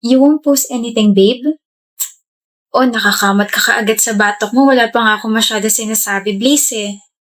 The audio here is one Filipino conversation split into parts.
You won't post anything, babe? O, nakakamat ka kaagad sa batok mo. Wala pa nga ako masyado sinasabi, Blaze eh.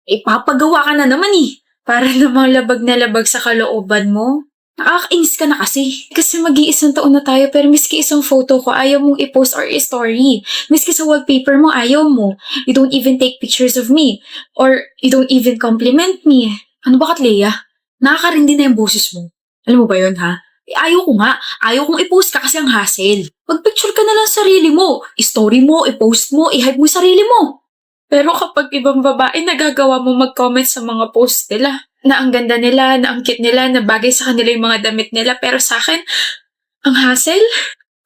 Ipapagawa ka na naman eh. Para namang labag na labag sa kalooban mo. Nakakainis ka na kasi. Kasi mag-iisang taon na tayo pero miski isang photo ko ayaw mong i-post or i-story. Miski sa wallpaper mo ayaw mo. You don't even take pictures of me. Or you don't even compliment me. Ano ba Leia? Nakakarindi na yung boses mo. Alam mo ba yun ha? Ayaw ko nga. Ayaw kong i-post ka kasi ang hassle. Mag-picture ka na lang sarili mo. I-story mo, i-post mo, i-hype mo sarili mo. Pero kapag ibang babae, nagagawa mo mag-comment sa mga post nila. Na ang ganda nila, na ang cute nila, na bagay sa kanila yung mga damit nila. Pero sa akin, ang hassle?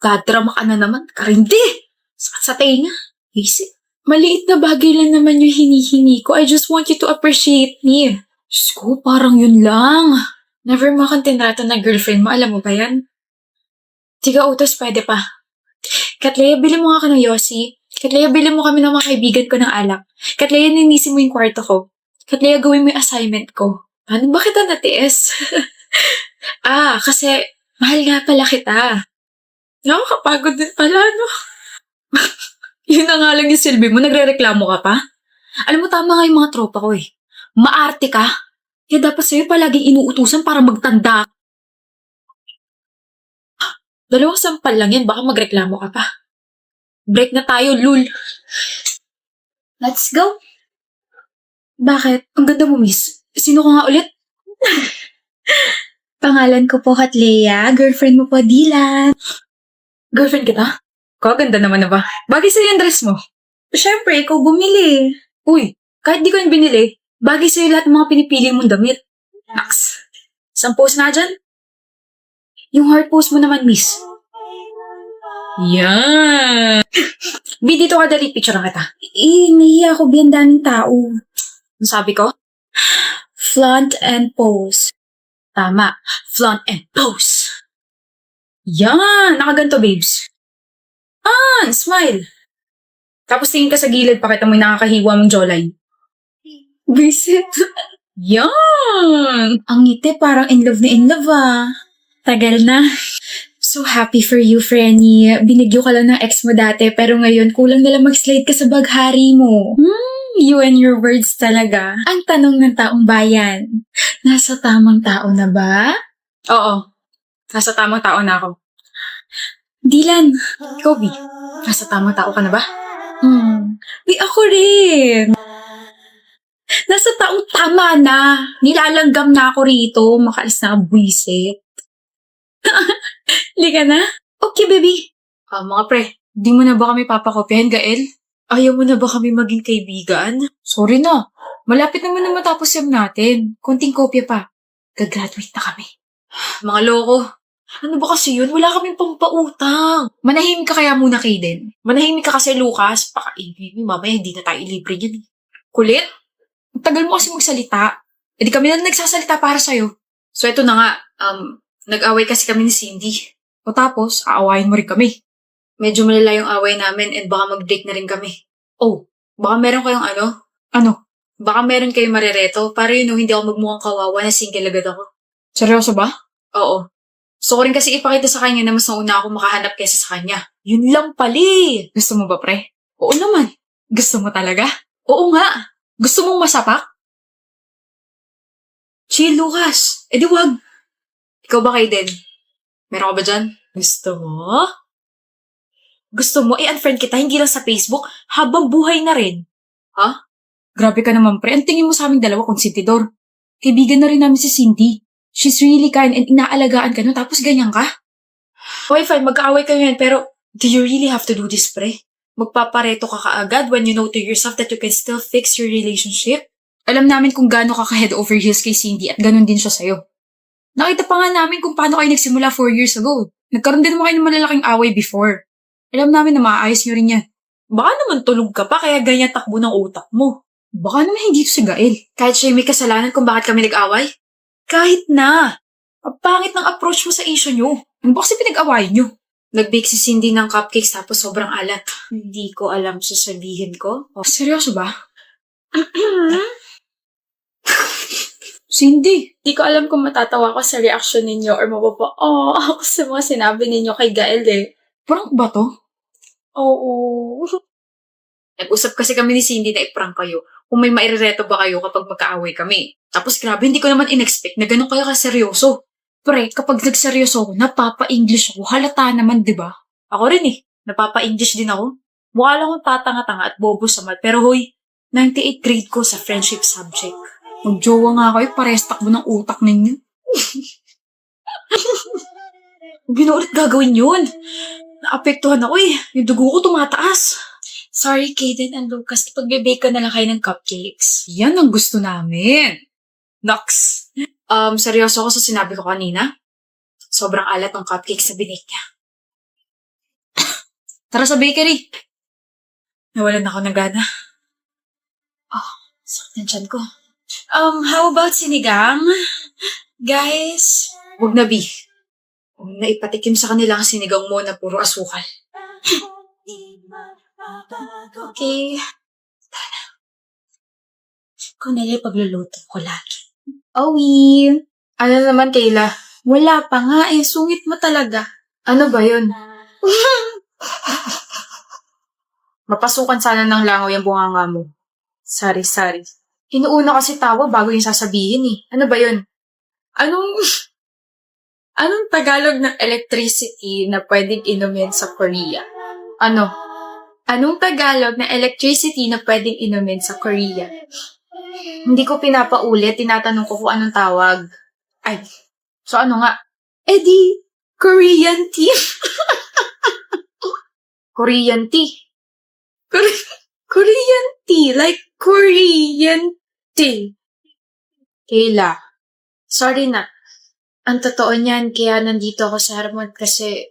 Gadrama ka na naman. Karindi! Sakit sa tenga. Easy. Maliit na bagay lang naman yung hinihingi ko. I just want you to appreciate me. Diyos ko, parang yun lang. Never mo akong tinrato na girlfriend mo. Alam mo ba yan? Tiga utos, pwede pa. Katleya, bili mo nga ako ng Yossi. Katleya, bili mo kami ng mga kaibigan ko ng alak. Katleya, ninisin mo yung kwarto ko. Katleya, gawin mo yung assignment ko. Paano ba kita natiis? Kasi mahal nga pala kita. Nakakapagod din pala, no? Yun na nga lang yung silbi mo, nagre-reklamo ka pa? Alam mo, tama nga yung mga tropa ko eh. Maarte ka. Kaya dapat sa'yo palaging inuutusan para magtanda. Dalawang sampal lang yan, baka magreklamo ka pa. Break na tayo, lul. Let's go. Bakit? Ang ganda mo, miss. Sino ka nga ulit? Pangalan ko po Katleya. Girlfriend mo po, Dylan. Girlfriend kita? Kaganda naman na ba? Bagay sa'yo yung dress mo. Siyempre, ikaw bumili. Uy, kahit di ko yung binili, bagay sa'yo lahat ng mga pinipili mong damit. Max. Isang pose nga dyan. Yung heart pose mo naman, miss. Yan. Bi, dito ka dali. Picture kita. Nahiya ako, biyan daming tao. Ano sabi ko? Flaunt and pose. Tama. Flaunt and pose. Yan. Nakaganto, babes. Smile. Tapos tingin ka sa gilid, pakita mo yung nakakahiwa mong jawline. Visit. Yan. Ang ngiti, parang in love ah. Tagal na. So happy for you, Frenny. Binigyo ka lang ng ex mo dati, pero ngayon kulang na lang mag-slide ka sa baghari mo. You and your words talaga. Ang tanong ng taong bayan, nasa tamang tao na ba? Oo. Nasa tamang tao na ako. Dylan, ikaw, Bi, nasa tamang tao ka na ba? Bi, ako rin. Nasa taong tama na. Nilalanggam na ako rito. Makaalis na ang buwisit. Liga na? Okay, baby. Mga pre, di mo na ba kami papakopyahin, Gael? Ayaw mo na ba kami maging kaibigan? Sorry na. Malapit naman na matapos yung natin. Konting kopya pa. Gagraduate na kami. Mga loko. Ano ba kasi yun? Wala kaming pampautang. Manahimik ka kaya muna, Kaden. Manahimik ka kasi, Lucas. Mamaya hindi na tayo ilibre yan. Kulit? Ang tagal mo kasi magsalita. E di kami na nagsasalita para sa'yo. So eto na nga, nag-away kasi kami ni Cindy. O tapos, aawayin mo rin kami. Medyo malala yung away namin and baka mag-break na rin kami. Oh, baka meron kayong ano? Ano? Baka meron kayong marireto para yun hindi ako magmukhang kawawa na single agad ako. Seryoso ba? Oo. Gusto ko rin kasi ipakita sa kanya na mas nauna ako makahanap kesa sa kanya. Yun lang pali! Gusto mo ba, pre? Oo naman. Gusto mo talaga? Oo nga. Gusto mong masapak? Chill, Lucas. Eh di wag. Ikaw ba, Kaden? Meron ka ba dyan? Gusto mo? Gusto mo i-unfriend kita hindi lang sa Facebook habang buhay na rin? Ha? Grabe ka naman, pre. Ang tingin mo sa aming dalawa, konsentidor. Kaibigan na rin namin si Cindy. She's really kind and inaalagaan ka no, tapos ganyan ka? Okay, fine. Magkaaway kayo yan, pero do you really have to do this, pre? Magpapareto ka kaagad when you know to yourself that you can still fix your relationship? Alam namin kung gaano ka ka-head over heels kay Cindy at ganun din siya sa'yo. Nakita pa nga namin kung paano kayo nagsimula 4 years ago. Nagkaroon din naman kayo ng malalaking away before. Alam namin na maayos nyo rin yan. Baka naman tulog ka pa kaya ganyan takbo ng utak mo. Baka naman hindi ito si Gael. Kahit siya may kasalanan kung bakit kami nag-away? Kahit na. Ang pangit ng approach mo sa issue nyo. Ano ba kasi pinag-awayan nyo? Nag-bake si Cindy ng cupcakes tapos sobrang alat. Hindi ko alam sasabihin ko. Oh, seryoso ba? Cindy, di ko alam kung matatawa ako sa reaction ninyo or ako sa mga sinabi ninyo kay Gael eh. Prank ba to? Oo. Nag-usap kasi kami ni Cindy na i-prank kayo kung may mairereto ba kayo kapag magkaaway kami. Tapos grabe, hindi ko naman in-expect na ganun kayo kaseryoso. Pre, kapag nagseryoso ako, napapa-English ako. Halata naman, di ba? Ako rin eh. Napapa-English din ako. Mukha lang akong tatanga-tanga at bobo sa math. Pero hoy, 98 grade ko sa friendship subject. Mag-jowa nga kayo, parehas takbo ng utak ninyo. Huwag yun na ulit gagawin yun. Naapektuhan ako eh. Yung dugo ko tumataas. Sorry, Kaden and Lucas. Pag-bake ko na lang kayo ng cupcakes. Yan ang gusto namin. Nox. Seryoso ako sa sinabi ko kanina. Sobrang alat ng cupcakes na binake niya. Tara sa bakery. Nawalan ako ng gana. Sakit ng tiyan ko. How about sinigang? Guys? Huwag na, B. Huwag na ipatikim sa kanila ang sinigang mo na puro asukal. Okay. Tara. Ikaw na yung pagluluto ko lagi. Owie! Ano naman, Kayla? Wala pa nga eh. Sungit mo talaga. Ano ba yun? Mapasukan sana ng langaw yung bunganga mo. Sorry. Inuuna kasi tawa bago yung sasabihin eh. Ano ba yun? Anong Tagalog ng electricity na pwedeng inumin sa Korea? Ano? Anong Tagalog na electricity na pwedeng inumin sa Korea? Hindi ko pinapaulit, tinatanong ko kung anong tawag. Ay, so ano nga? Di, Korean tea. Korean tea. Korean tea. Like Korean tea. Kayla. Sorry na. Ang totoo niyan, kaya nandito ako sa Harmon kasi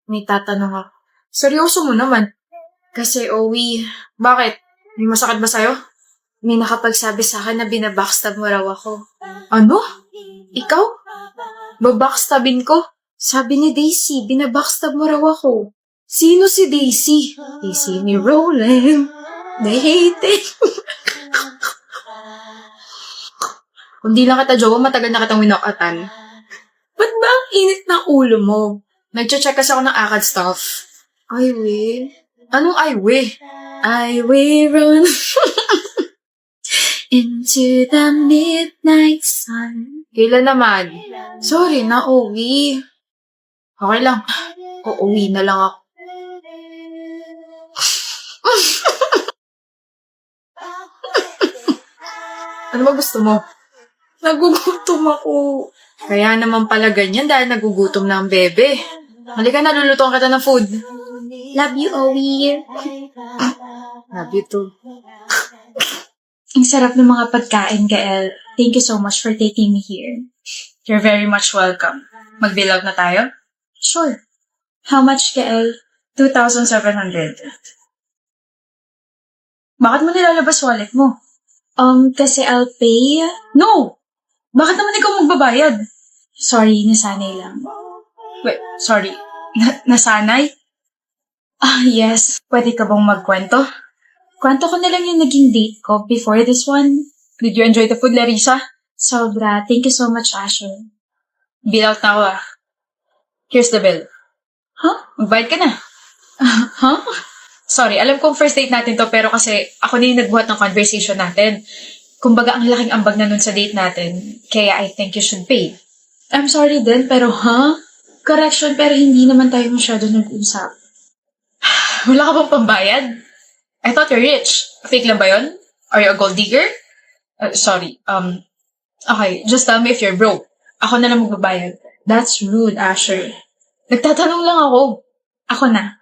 may tatanong ako. Seryoso mo naman. Kasi, Owie, Bakit? May masakit ba sa'yo? may nakapagsabi sa akin na binabackstab mo raw ako. Ano? Ikaw? Babackstabin ko? Sabi ni Daisy, binabackstab mo raw ako. Sino si Daisy? Daisy ni Roland. They hate it. Kung di lang kita jowa, matagal na kitang winokatan. Ba't ba ang init ng ulo mo? Nag-check kasi ako ng akad stuff. Ay, we. Anong ay, we? I will run into the midnight sun. Kailan naman? Sorry na, Owie. Okay lang. Uuwi na lang ako. Ano ba gusto mo? Nagugutom ako. Kaya naman pala ganyan dahil nagugutom na ang bebe. Halika na, lulutuan kita ng food. Love you, Owie. Love you too. Ang sarap ng mga pagkain, Gael. Thank you so much for taking me here. You're very much welcome. Mag-bill out na tayo? Sure. How much, Gael? 2,700. Bakit mo nilalabas wallet mo? Kasi I'll pay. No! Bakit naman ikaw magbabayad? Sorry, nasanay lang. Wait, sorry. Nasanay? Yes. Pwede ka bang magkwento? Kwento ko na lang yung naging date ko before this one. Did you enjoy the food, Larissa? Sobra. Thank you so much, Asher. Bill out na ako ah. Here's the bill. Huh? Magbayad ka na. Huh? Sorry, alam kong first date natin to pero kasi ako na yung nagbuhat ng conversation natin. Kumbaga, ang laking ambag na nun sa date natin. Kaya I think you should pay. I'm sorry din, pero Correction, pero hindi naman tayo masyado nag-usap. Wala ka bang pambayad? I thought you're rich. Fake lang ba yun? Are you a gold digger? Sorry. Okay, just tell me if you're broke. Ako na lang magbabayad. That's rude, Asher. Nagtatanong lang ako. Ako na.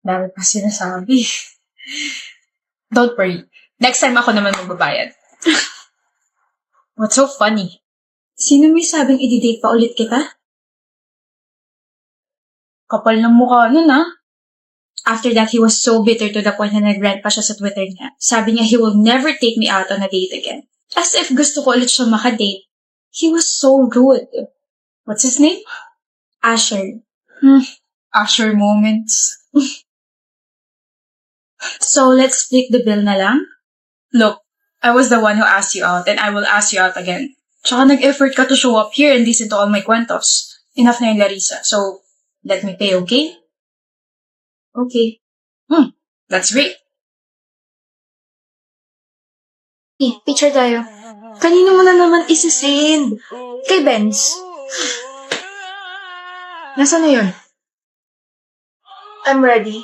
Dami pa sinasabi. Don't worry. Next time ako naman magbabayad. What's so funny? Sino may sabing i-date pa ulit kita? Kapal ng mukha nun ah. After that, he was so bitter to the point na nag-rant pa siya sa Twitter niya. Sabi niya he will never take me out on a date again. As if gusto ko ulit siya makadate. He was so rude. What's his name? Asher. Asher moments. So, let's split the bill na lang? Look, I was the one who asked you out and I will ask you out again. Tsaka nag-effort ka to show up here and listen to all my kwentos. Enough na yung Larissa. So, let me pay, okay? Okay. That's great. Picture tayo. Kanino mo na naman isi-send? Kay Benz. Nasaan na yun? I'm ready.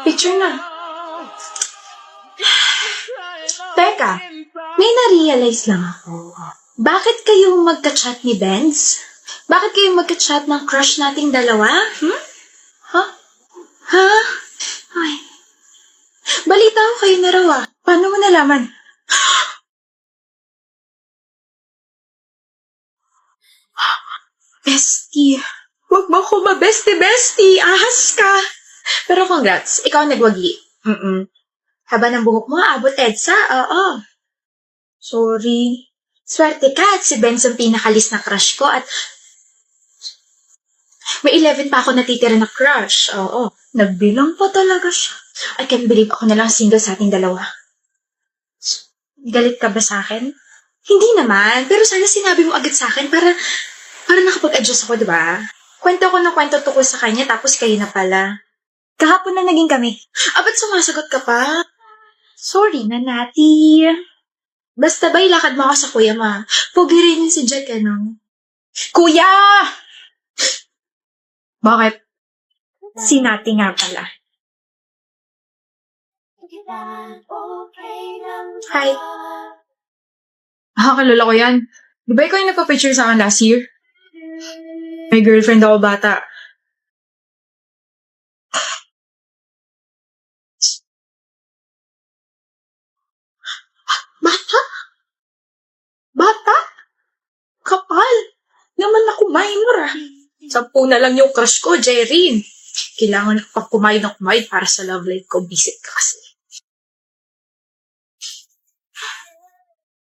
Picture na. Teka, may na-realize lang ako. Bakit kayo magka-chat ni Benz? Bakit kayo magka-chat ng crush nating dalawa? Ha? Ha? Ay. Balita ko kayo na raw ah. Paano mo nalaman? Bestie. Huwag mo ko bestie. Ahas ka. Pero congrats, ikaw ang nagwagi. Haba ng buhok mo, abot EDSA. Oo. Sorry. Swerte ka at si Benz ang pinakalis na crush ko at may 11 pa ako natitira na crush. Oo. Nagbilang pa talaga siya. I can't believe ako na lang single sa ating dalawa. Galit ka ba sa akin? Hindi naman. Pero sana sinabi mo agad sa akin para nakapag-adjust ako, di ba? Kwento ko ng kwento tukol sa kanya tapos kayo na pala. Kahapon na naging kami. Ba't sumasagot ka pa? Sorry na, Nati. Basta ba ilakad mo ako sa kuya ma? Pogi rin yun si Jack, ano? Kuya! Bakit? Si Nati nga pala. Hi. Kalala ko yan. Di ba ikaw yung nagpa-picture sa akin last year? May girlfriend ako bata. Bata? Kapal. Naman ako minor ah. 10 na lang yung crush ko, Jerry. Kailangan ko pa kumain ng kumain para sa love life ko. Visit ka kasi.